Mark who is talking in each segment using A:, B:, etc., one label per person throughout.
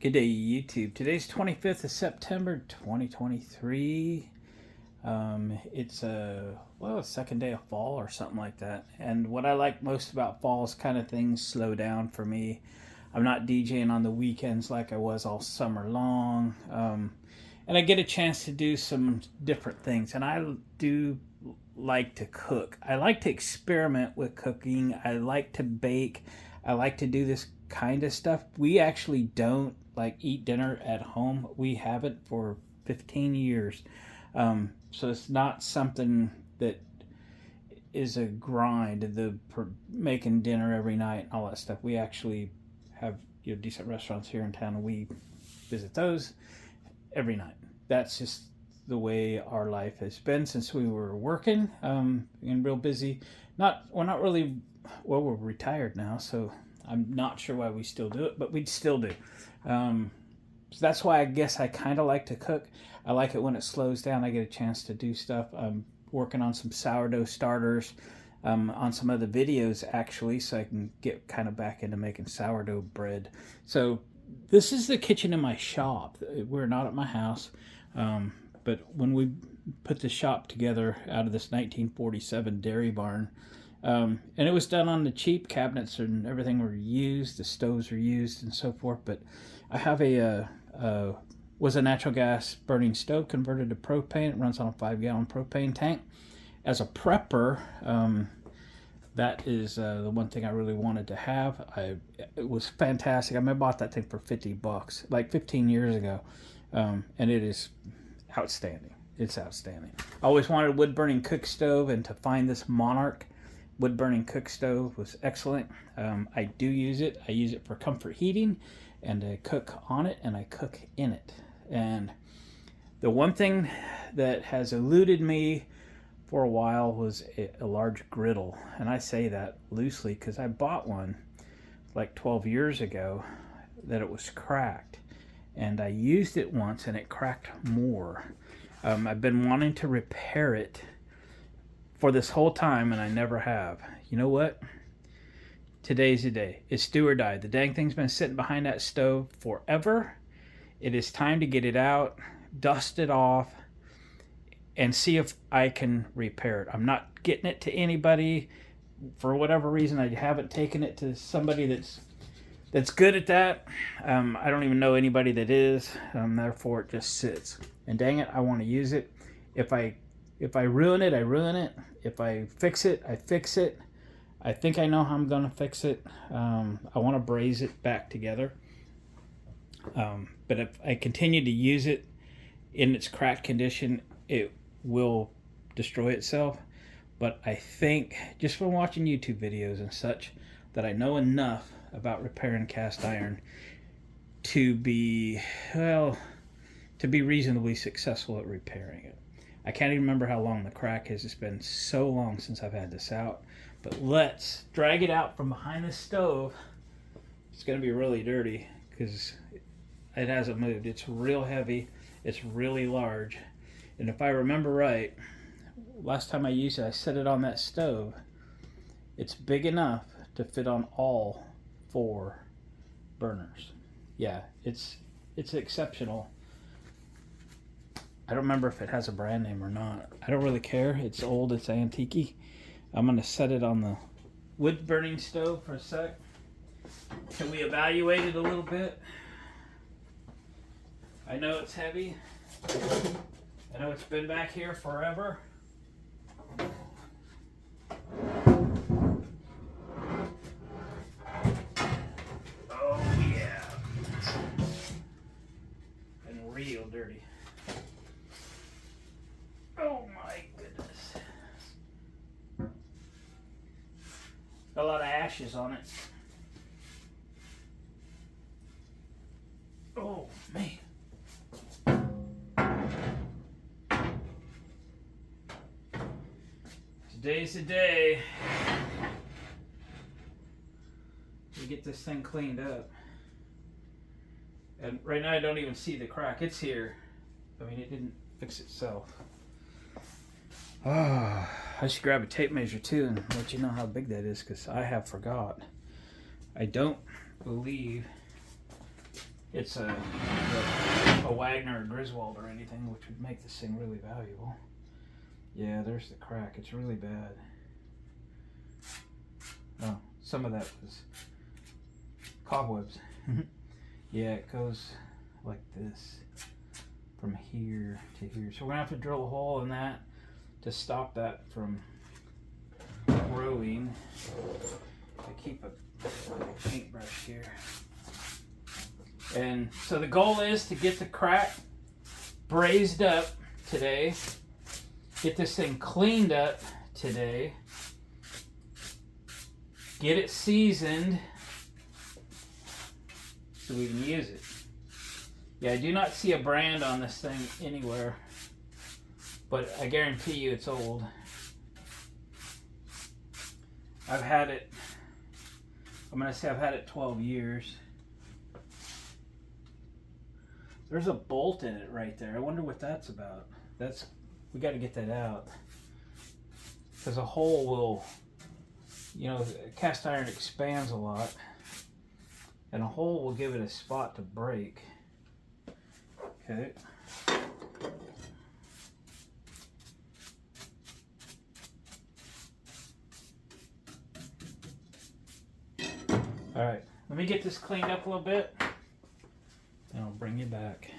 A: Good day, YouTube. Today's 25th of September, 2023. It's second day of fall or something like that. And what I like most about fall is kind of things slow down for me. I'm not DJing on the weekends like I was all summer long. And I get a chance to do some different things. And I do like to cook. I like to experiment with cooking. I like to bake. I like to do this kind of stuff. We actually don't like eat dinner at home. We haven't for 15 years. So it's not something that is a grind, making dinner every night and all that stuff. We actually have decent restaurants here in town, and we visit those every night. That's just the way our life has been since we were working and real busy. We're retired now, so I'm not sure why we still do it, but we'd still do. So that's why I guess I kind of like to cook. I like it when it slows down. I get a chance to do stuff. I'm working on some sourdough starters on some other videos, actually, so I can get kind of back into making sourdough bread. So this is the kitchen in my shop. We're not at my house, but when we put the shop together out of this 1947 dairy barn, and it was done on the cheap. Cabinets and everything were used, the stoves were used, and so forth. But I have a natural gas burning stove converted to propane. It runs on a 5-gallon propane tank. As a prepper, that is the one thing I really wanted to have. It was fantastic. I bought that thing for $50, like 15 years ago, and it is outstanding. It's outstanding. I always wanted a wood-burning cook stove, and to find this Monarch wood-burning cook stove was excellent. I do use it. I use it for comfort heating, and I cook on it, and I cook in it. And the one thing that has eluded me for a while was a large griddle. And I say that loosely because I bought one like 12 years ago that it was cracked. And I used it once, and it cracked more. I've been wanting to repair it for this whole time, and I never have. You know what? Today's the day. It's do or die. The dang thing's been sitting behind that stove forever. It is time to get it out, dust it off, and see if I can repair it. I'm not getting it to anybody. For whatever reason, I haven't taken it to somebody that's good at that. I don't even know anybody that is. Therefore, it just sits. And dang it, I want to use it. If I ruin it, I ruin it. If I fix it, I fix it. I think I know how I'm going to fix it. I want to braze it back together. But if I continue to use it in its cracked condition, it will destroy itself. But I think, just from watching YouTube videos and such, that I know enough about repairing cast iron to be reasonably successful at repairing it. I can't even remember how long the crack is. It's been so long since I've had this out. But let's drag it out from behind the stove. It's going to be really dirty because it hasn't moved. It's real heavy. It's really large. And if I remember right, last time I used it, I set it on that stove. It's big enough to fit on all 4 burners. Yeah, it's exceptional. I don't remember if it has a brand name or not. I don't really care. It's old. It's antique-y. I'm going to set it on the wood-burning stove for a sec. Can we evaluate it a little bit? I know it's heavy. I know it's been back here forever. Oh, yeah. And real dirty. Oh my goodness. Got a lot of ashes on it. Oh man. Today's the day to get this thing cleaned up. And right now I don't even see the crack. It's here. I mean, it didn't fix itself. I should grab a tape measure too and let you know how big that is, because I have forgot. I don't believe it's a Wagner or Griswold or anything, which would make this thing really valuable. Yeah, there's the crack. It's really bad. Oh, some of that was cobwebs. Yeah, it goes like this from here to here. So we're gonna have to drill a hole in that to stop that from growing. I keep a paintbrush here. And so the goal is to get the crack brazed up today, get this thing cleaned up today, get it seasoned so we can use it. Yeah, I do not see a brand on this thing anywhere, but I guarantee you it's old. I've had it, I'm going to say I've had it 12 years. There's a bolt in it right there. I wonder what that's about. We got to get that out. Because a hole will, you know, cast iron expands a lot. And a hole will give it a spot to break. Okay. All right, let me get this cleaned up a little bit, and I'll bring you back.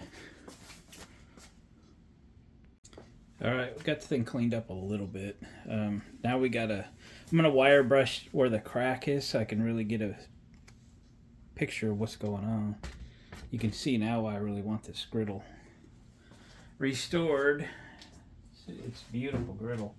A: All right, we got the thing cleaned up a little bit. Now I'm gonna wire brush where the crack is so I can really get a picture of what's going on. You can see now why I really want this griddle restored. It's a beautiful griddle.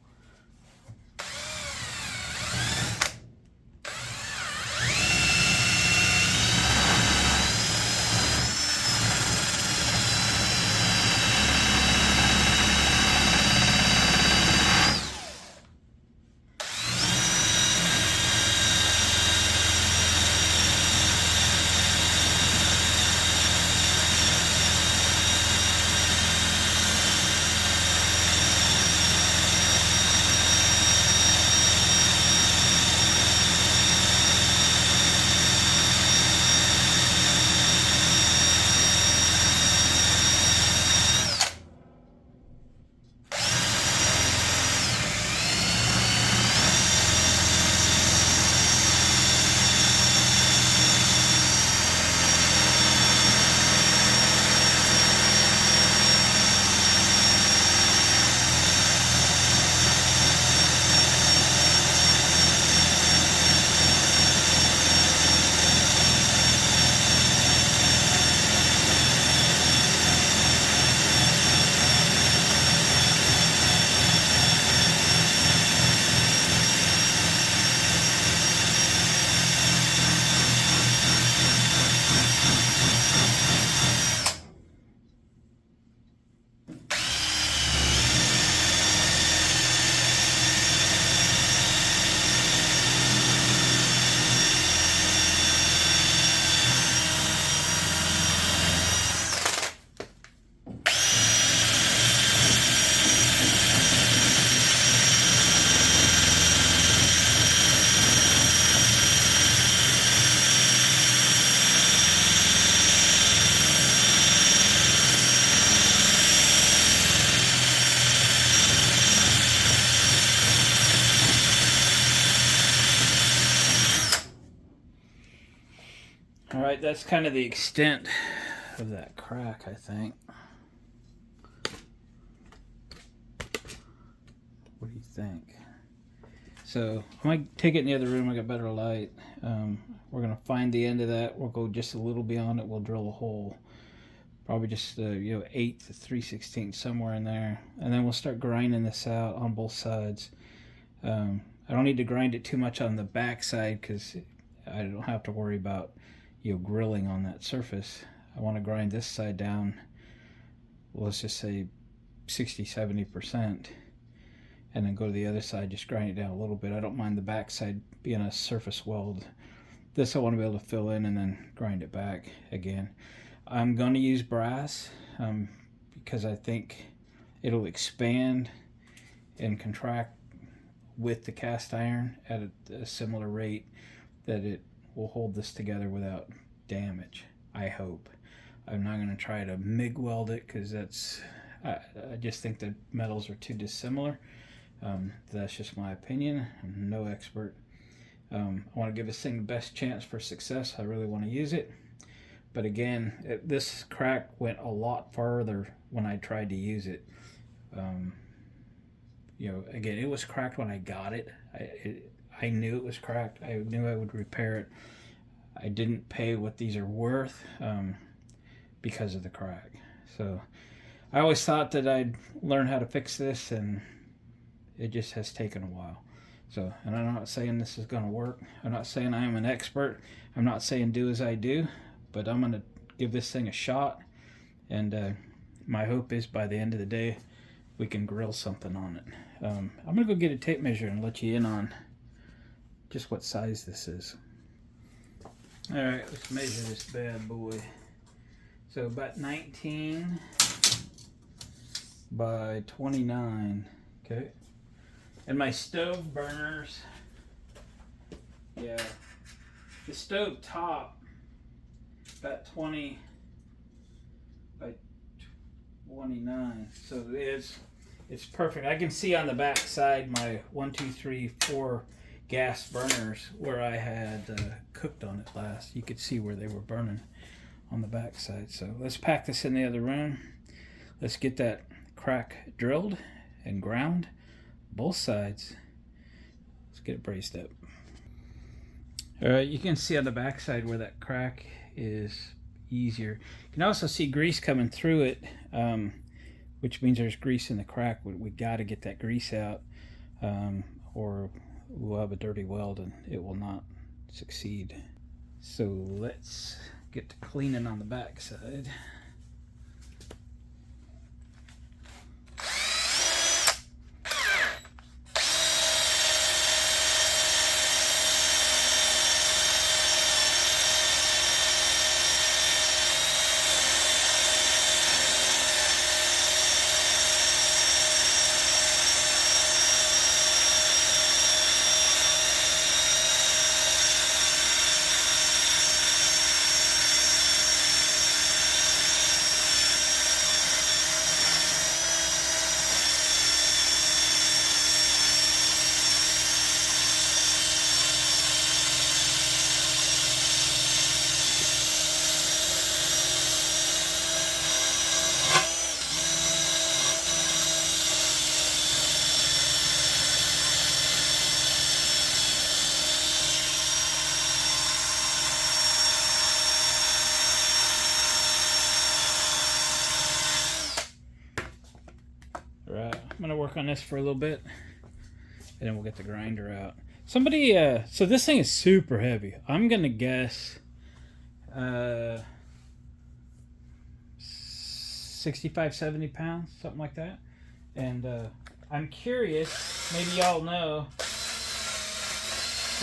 A: All right, that's kind of the extent of that crack, I think. What do you think? So I might take it in the other room. I got better light. We're gonna find the end of that. We'll go just a little beyond it. We'll drill a hole, probably just 8 to 3/16 somewhere in there, and then we'll start grinding this out on both sides. I don't need to grind it too much on the back side because I don't have to worry about grilling on that surface. I want to grind this side down, well, let's just say 60-70%, and then go to the other side, just grind it down a little bit. I don't mind the back side being a surface weld. This I want to be able to fill in and then grind it back again. I'm going to use brass because I think it'll expand and contract with the cast iron at a similar rate that it will hold this together without damage, I hope. I'm not going to try to MIG weld it because I just think the metals are too dissimilar. That's just my opinion. I'm no expert. I want to give this thing the best chance for success. I really want to use it. But again, this crack went a lot farther when I tried to use it. You know, again, it was cracked when I got it. I knew it was cracked. I knew I would repair it. I didn't pay what these are worth because of the crack. So I always thought that I'd learn how to fix this, and it just has taken a while. So, and I'm not saying this is going to work. I'm not saying I am an expert. I'm not saying do as I do, but I'm going to give this thing a shot. And my hope is by the end of the day, we can grill something on it. I'm going to go get a tape measure and let you in on just what size this is. All right, let's measure this bad boy. So about 19 by 29, okay? And my stove burners, yeah, the stove top, about 20 by 29. So it's perfect. I can see on the back side my 1, 2, 3, 4 gas burners where I had cooked on it last. You could see where they were burning on the back side. So let's pack this in the other room. Let's get that crack drilled and ground, both sides. Let's get it braced up. All right, you can see on the back side where that crack is easier. You can also see grease coming through it, which means there's grease in the crack. We got to get that grease out, or we'll have a dirty weld and it will not succeed. So let's get to cleaning on the back side. Right, I'm gonna work on this for a little bit, and then we'll get the grinder out. Somebody, so this thing is super heavy. I'm gonna guess 65, 70 pounds, something like that. And I'm curious, maybe y'all know,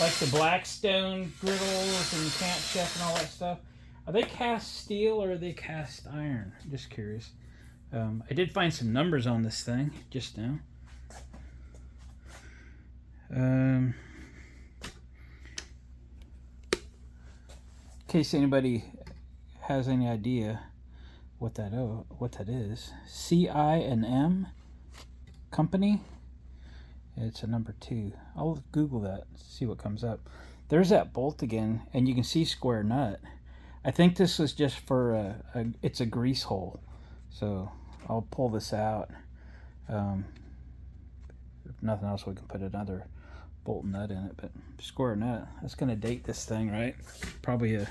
A: like the Blackstone griddles and Camp Chef and all that stuff. Are they cast steel or are they cast iron? Just curious. I did find some numbers on this thing just now. In case anybody has any idea what that is, C-I-N-M company. It's a number 2. I'll Google that, see what comes up. There's that bolt again, and you can see square nut. I think this was just for it's a grease hole. So I'll pull this out. If nothing else, we can put another bolt nut in it, but square nut, that's going to date this thing, right? Probably a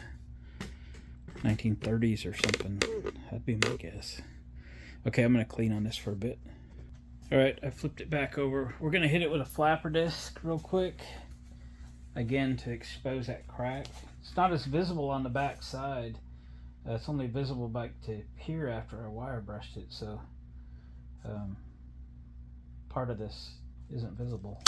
A: 1930s or something. That'd be my guess. Okay, I'm going to clean on this for a bit. All right, I flipped it back over. We're going to hit it with a flapper disc real quick, again, to expose that crack. It's not as visible on the back side. It's only visible back to here after I wire brushed it, so part of this isn't visible.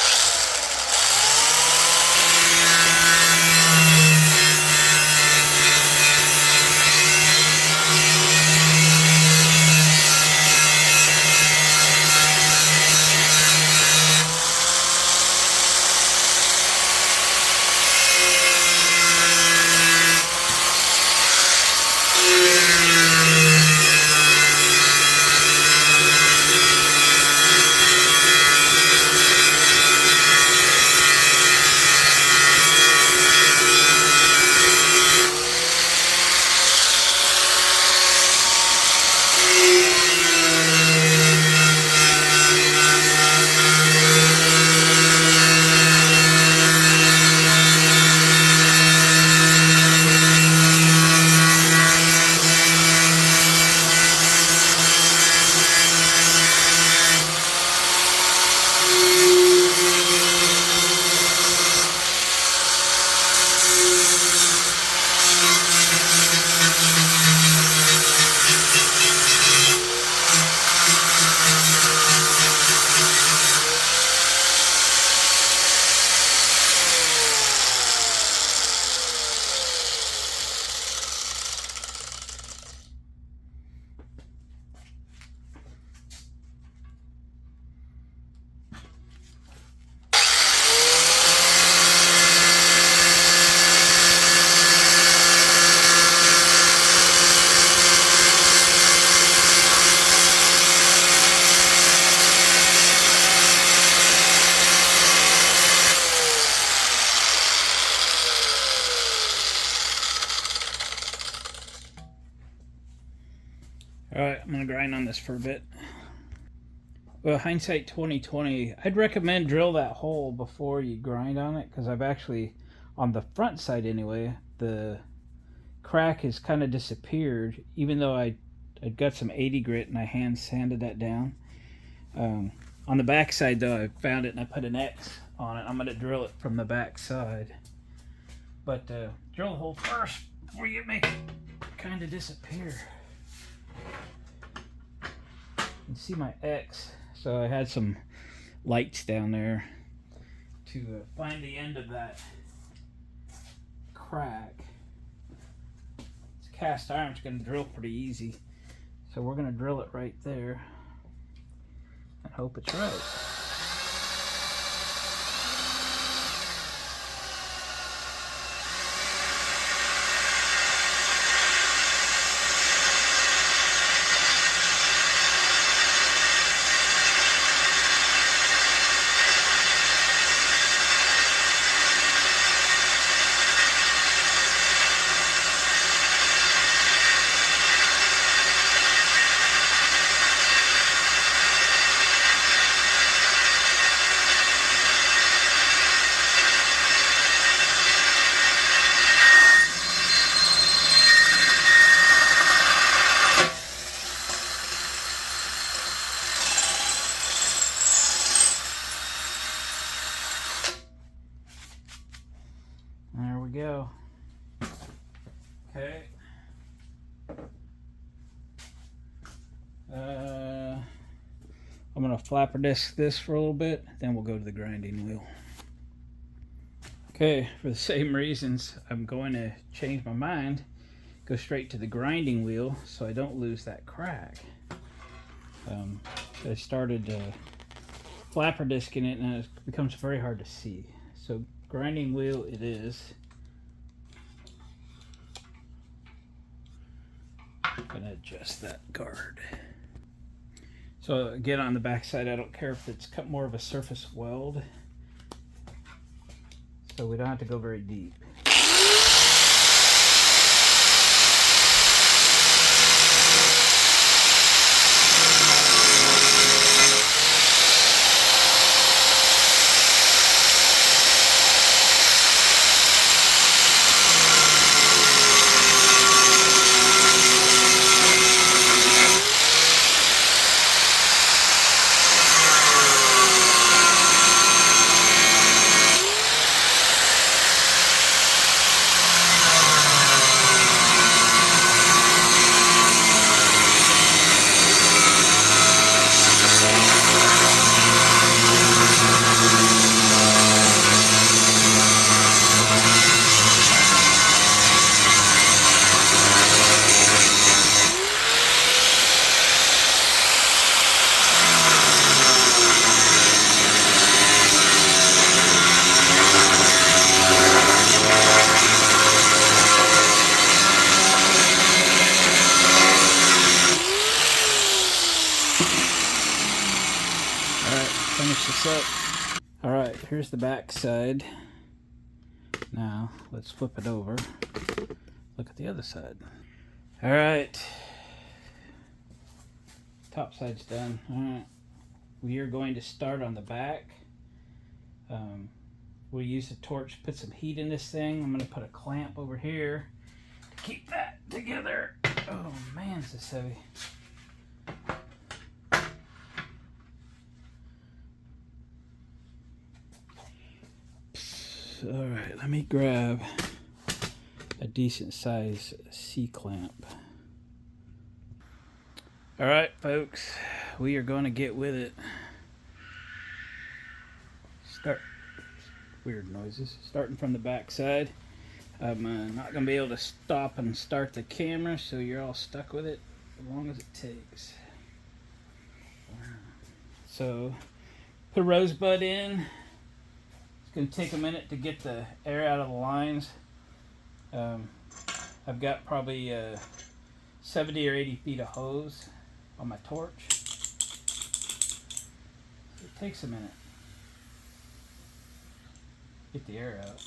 A: Alright, I'm going to grind on this for a bit. Well, hindsight 2020, I'd recommend drill that hole before you grind on it, because I've actually, on the front side anyway, the crack has kind of disappeared, even though I'd got some 80 grit and I hand sanded that down. On the back side though, I found it and I put an X on it. I'm going to drill it from the back side. But drill the hole first before you make it kind of disappear. You can see my X. So I had some lights down there to find the end of that crack. It's cast iron, it's going to drill pretty easy. So we're going to drill it right there and hope it's right. There we go. Okay. I'm going to flapper disc this for a little bit, then we'll go to the grinding wheel. Okay, for the same reasons, I'm going to change my mind, go straight to the grinding wheel so I don't lose that crack. I started flapper discing it and it becomes very hard to see. So grinding wheel it is. I'm gonna adjust that guard. So again, on the back side, I don't care if it's cut more of a surface weld, so we don't have to go very deep. Finish this up. Alright, here's the back side. Now, let's flip it over. Look at the other side. Alright. Top side's done. Alright. We are going to start on the back. We'll use the torch, put some heat in this thing. I'm going to put a clamp over here to keep that together. Oh man, this is heavy. Alright, let me grab a decent size C-clamp. Alright folks, we are going to get with it. Weird noises. Starting from the back side. I'm not going to be able to stop and start the camera, so you're all stuck with it as long as it takes. So, put a rosebud in. It's going to take a minute to get the air out of the lines. I've got probably 70 or 80 feet of hose on my torch. It takes a minute. Get the air out.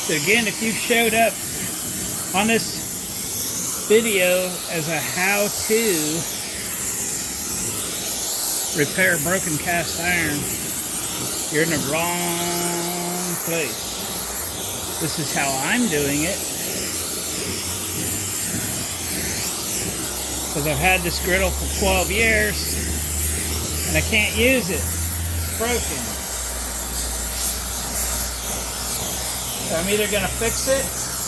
A: So again, if you showed up on this video as a how-to repair broken cast iron, you're in the wrong place. This is how I'm doing it, because I've had this griddle for 12 years and I can't use it. It's broken. So I'm either going to fix it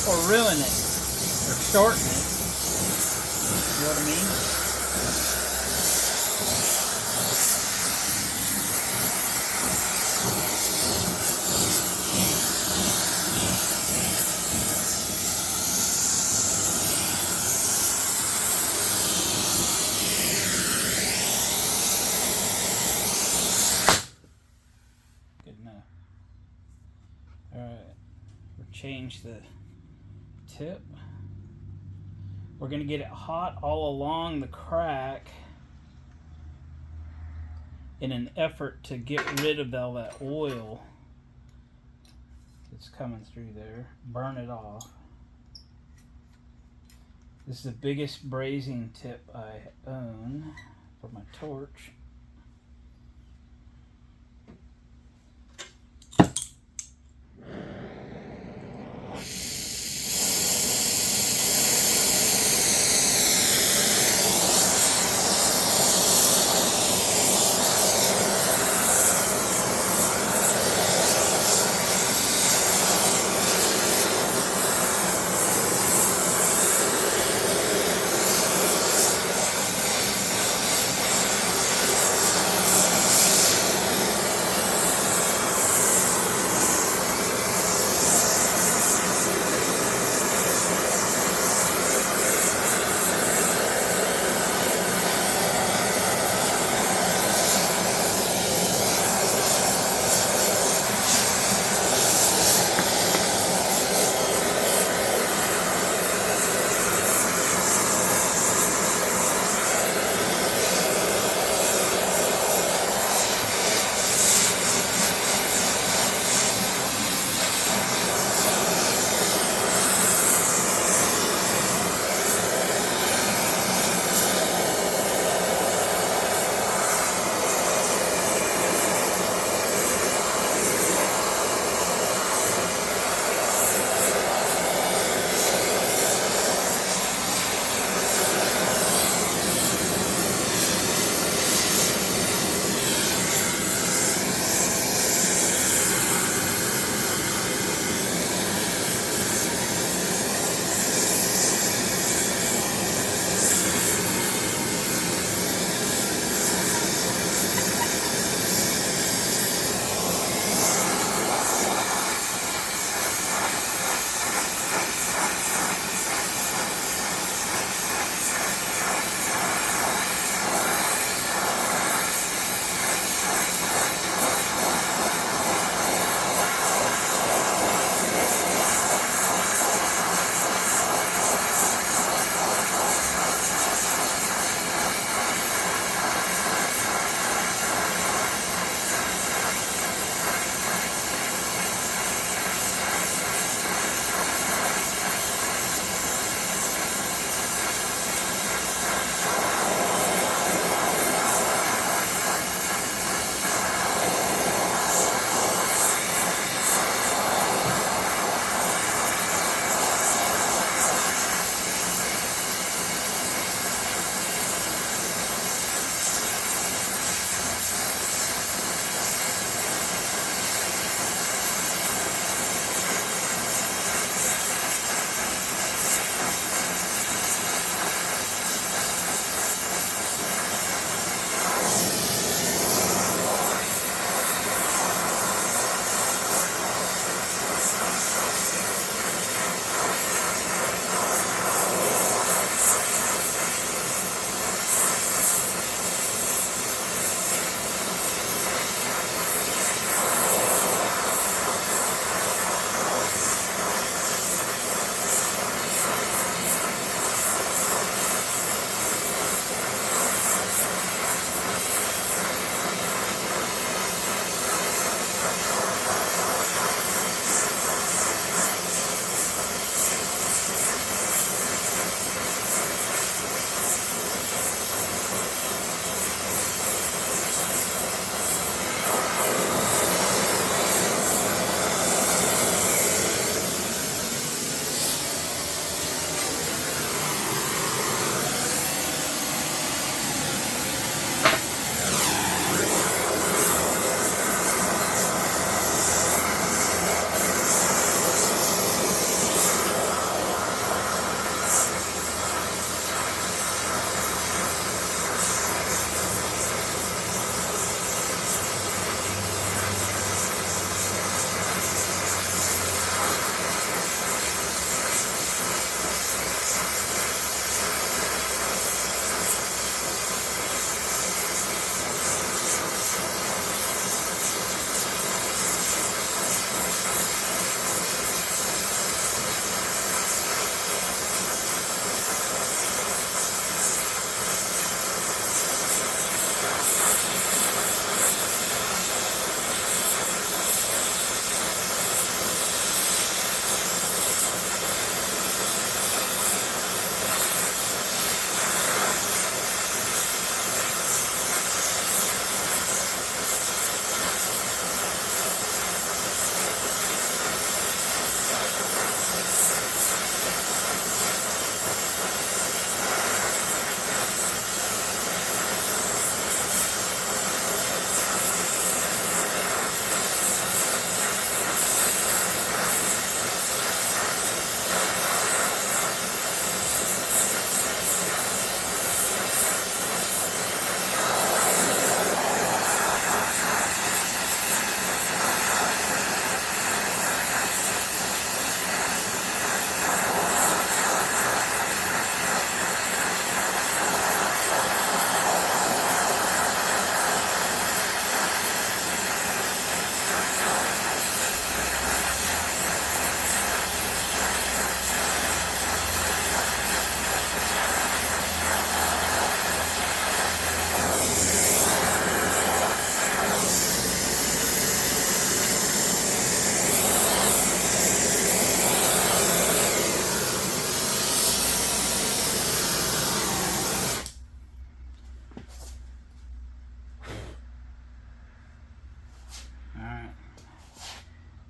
A: or ruin it or shorten it. You know what I mean? Good enough. Alright, we'll change the tip. We're going to get it hot all along the crack in an effort to get rid of all that oil that's coming through there. Burn it off. This is the biggest brazing tip I own for my torch.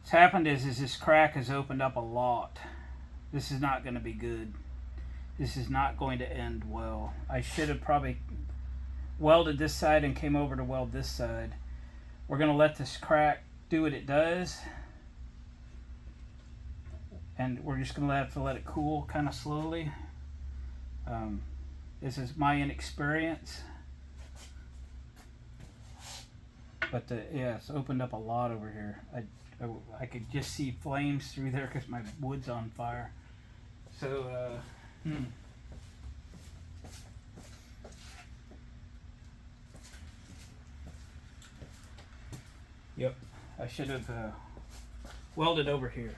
A: What's happened is this crack has opened up a lot. This is not going to be good. This is not going to end well. I should have probably welded this side and came over to weld this side. We're going to let this crack do what it does. And we're just going to have to let it cool kind of slowly. This is my inexperience. But yeah, it's opened up a lot over here. I could just see flames through there because my wood's on fire. So, Yep, I should have welded over here.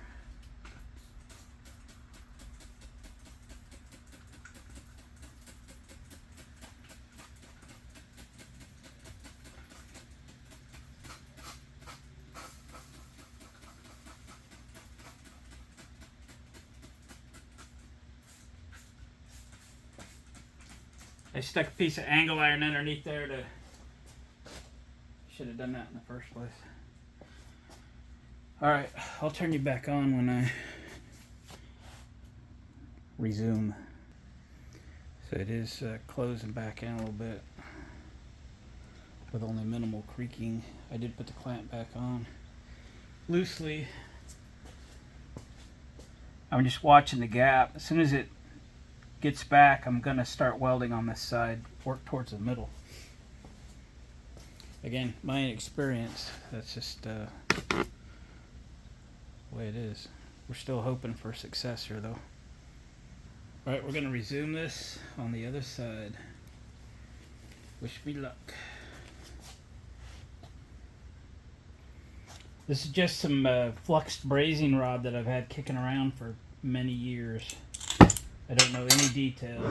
A: I stuck a piece of angle iron underneath there to... Should have done that in the first place. Alright, I'll turn you back on when I resume. So it is closing back in a little bit with only minimal creaking. I did put the clamp back on loosely. I'm just watching the gap. As soon as it gets back, I'm going to start welding on this side, work towards the middle. Again, my inexperience, that's just the way it is. We're still hoping for success here though. Alright, we're going to resume this on the other side. Wish me luck. This is just some fluxed brazing rod that I've had kicking around for many years. I don't know any details.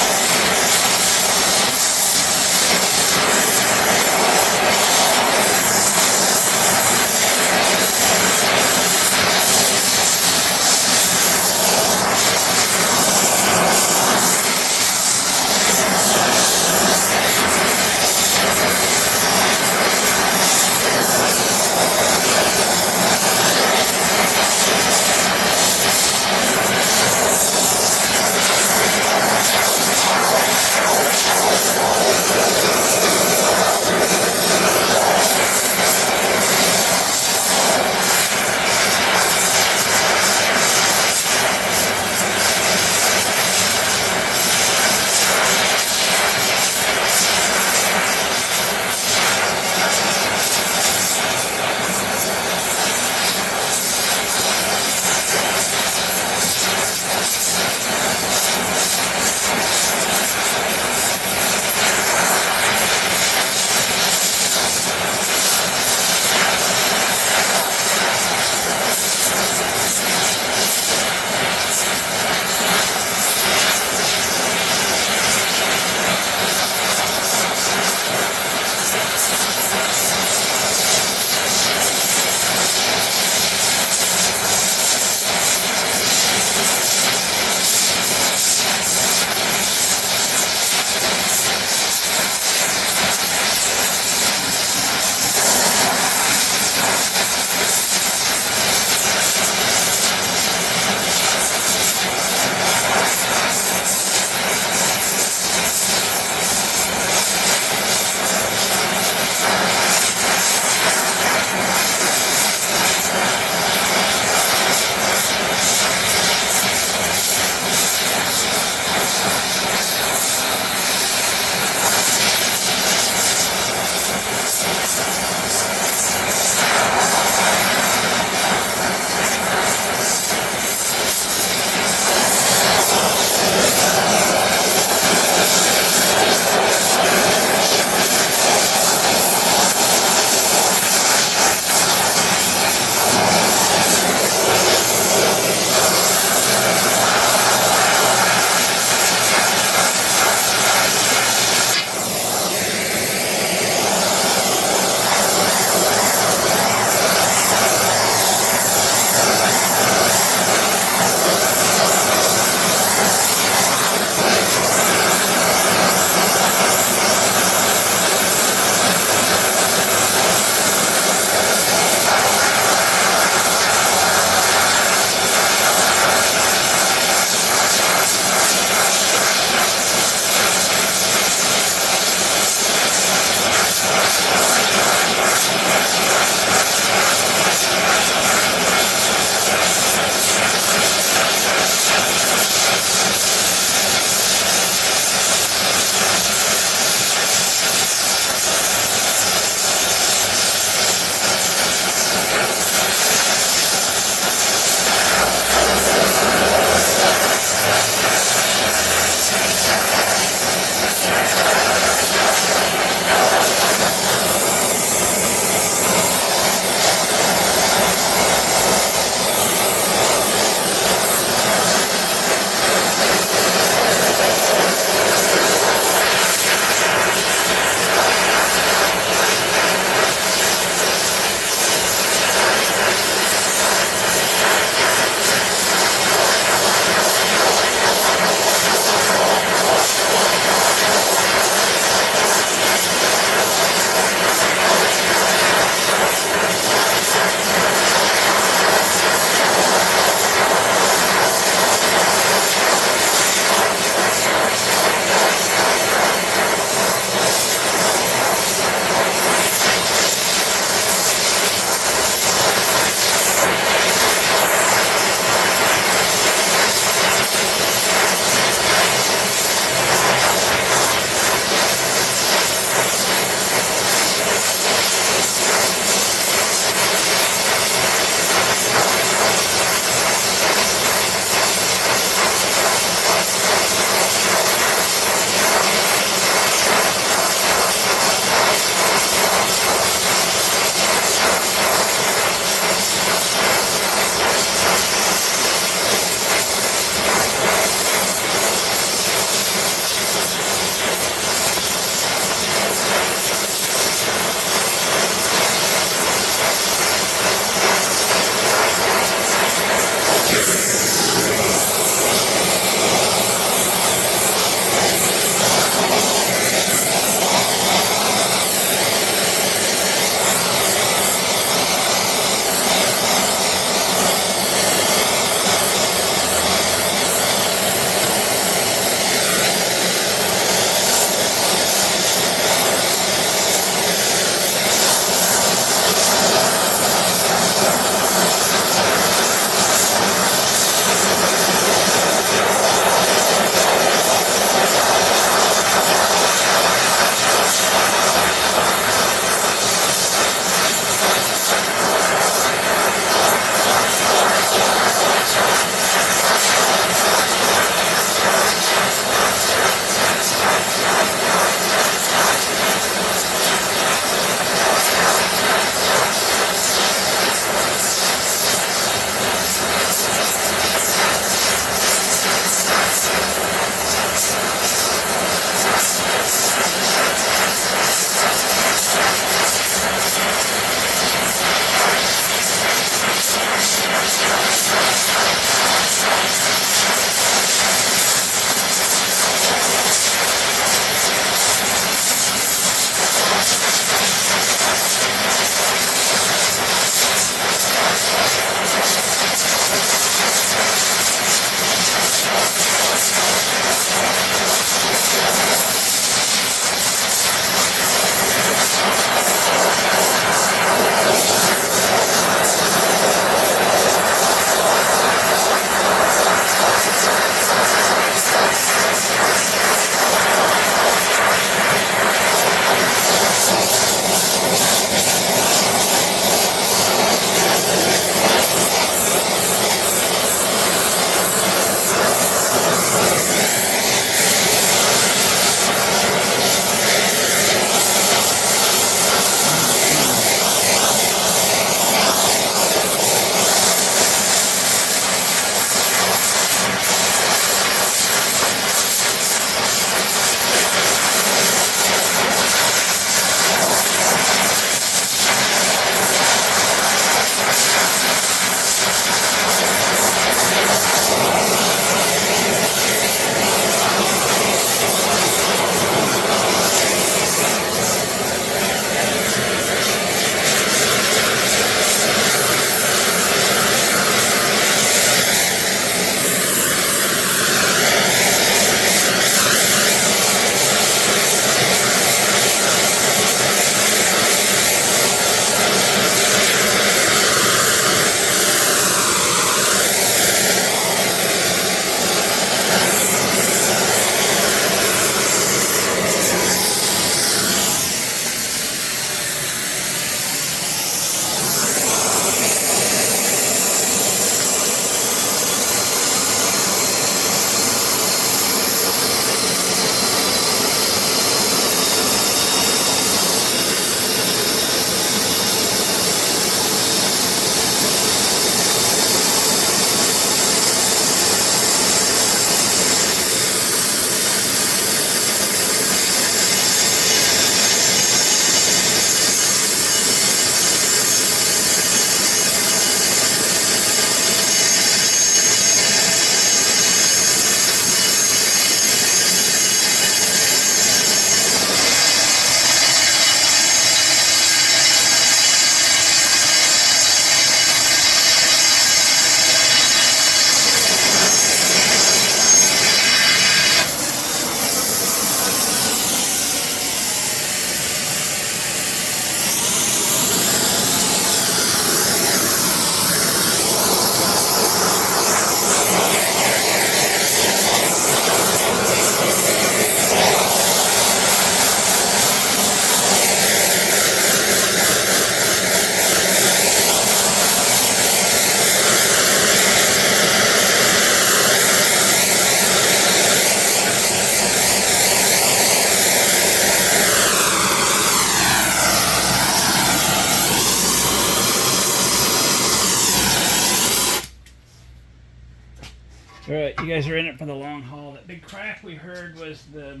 A: Alright, you guys are in it for the long haul. That big crack we heard was the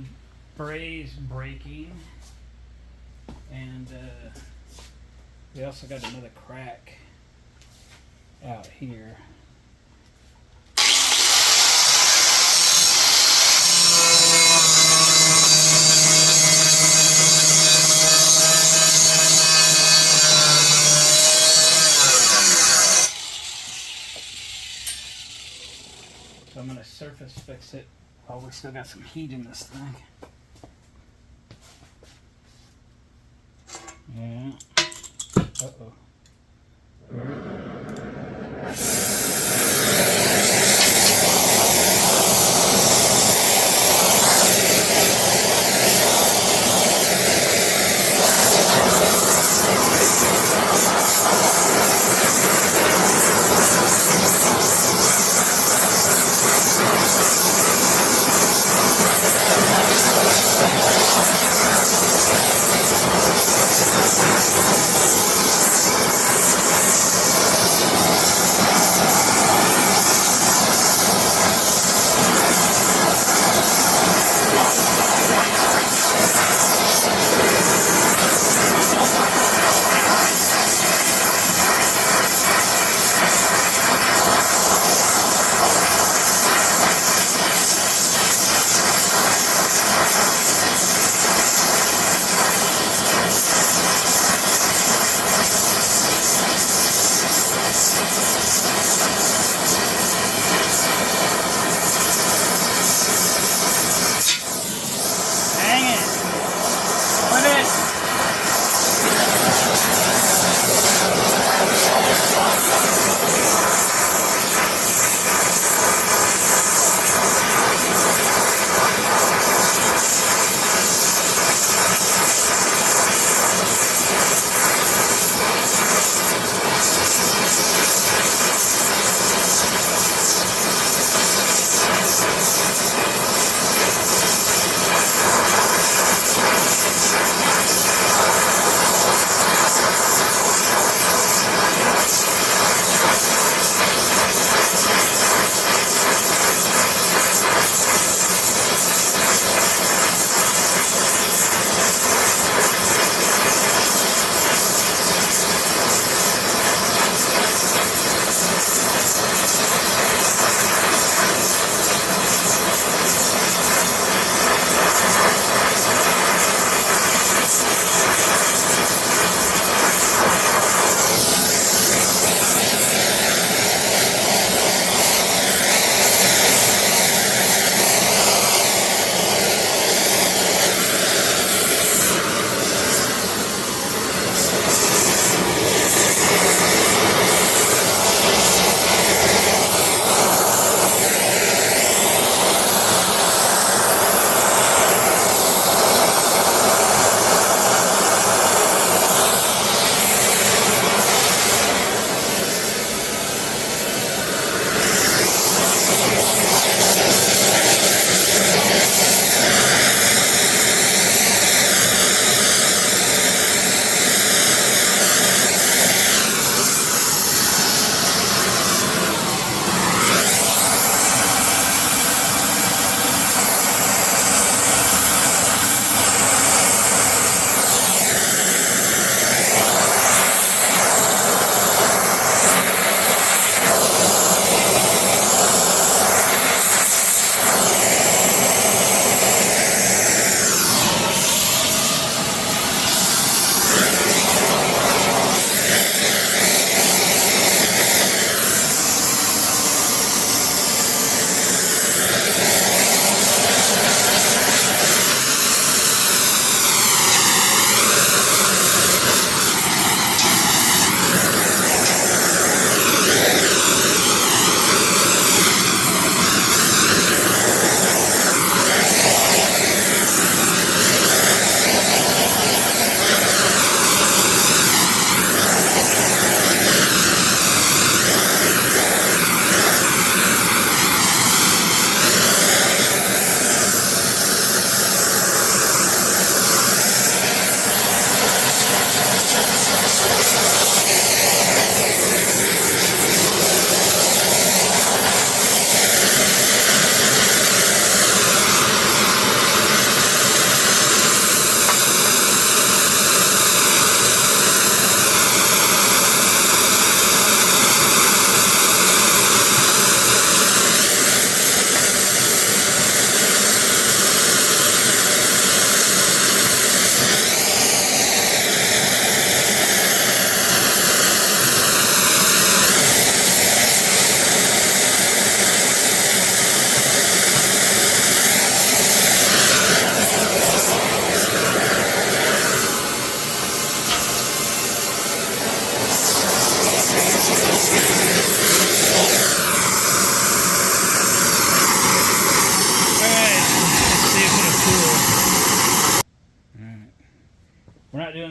A: braze breaking. And we also got another crack out here. So I'm going to surface fix it while we still got some heat in this thing. Yeah. Uh-oh.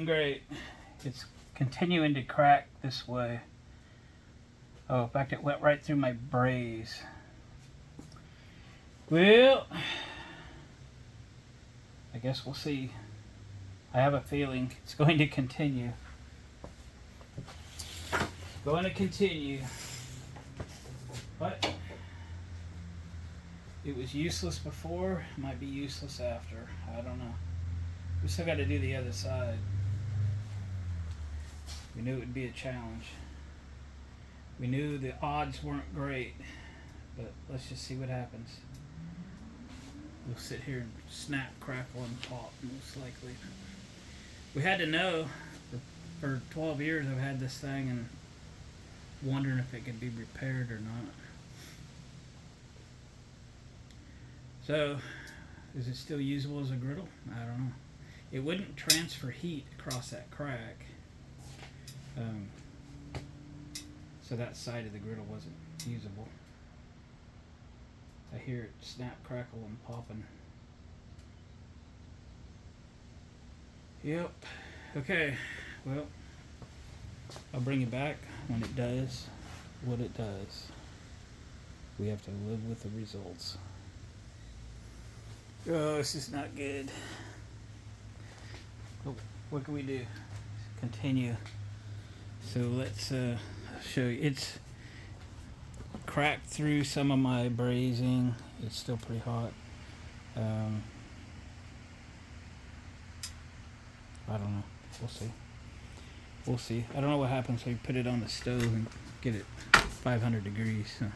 A: doing great. It's continuing to crack this way. Oh, in fact, it went right through my braze. Well, I guess we'll see. I have a feeling it's going to continue. Going to continue. But it was useless before, might be useless after. I don't know. We still got to do the other side. We knew it would be a challenge. We knew the odds weren't great, but let's just see what happens. We'll sit here and snap, crackle, and pop, most likely. We had to know. For 12 years I've had this thing and wondering if it could be repaired or not. So, is it still usable as a griddle? I don't know. It wouldn't transfer heat across that crack. So that side of the griddle wasn't usable. I hear it snap, crackle, and popping. Yep. Okay. Well, I'll bring you back when it does what it does. We have to live with the results. Oh, this is not good. Oh, what can we do? Continue. So let's show you. It's cracked through some of my brazing. It's still pretty hot. I don't know. We'll see. We'll see. I don't know what happens if you put it on the stove and get it 500 degrees. So.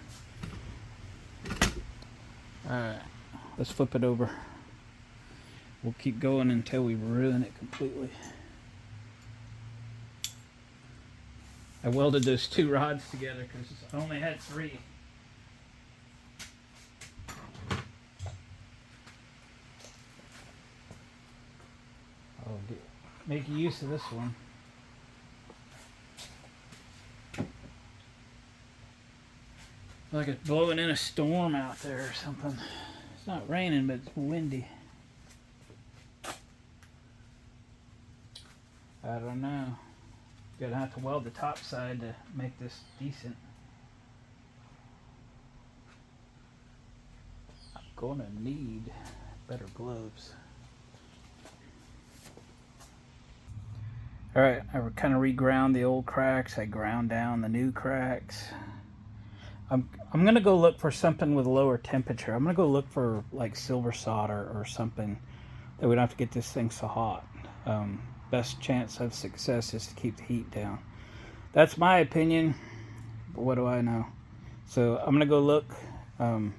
A: Alright. Let's flip it over. We'll keep going until we ruin it completely. I welded those two rods together because I only had 3. I'll make use of this one. Like it's blowing in a storm out there or something. It's not raining, but it's windy. I don't know. Gonna have to weld the top side to make this decent. I'm gonna need better gloves. Alright, I kind of reground the old cracks. I ground down the new cracks. I'm gonna go look for something with a lower temperature. I'm gonna go look for like silver solder or something that we don't have to get this thing so hot. Best chance of success is to keep the heat down. That's my opinion, but what do I know? So I'm gonna go look, and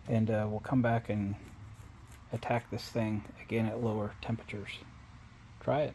A: we'll come back and attack this thing again at lower temperatures. Try it.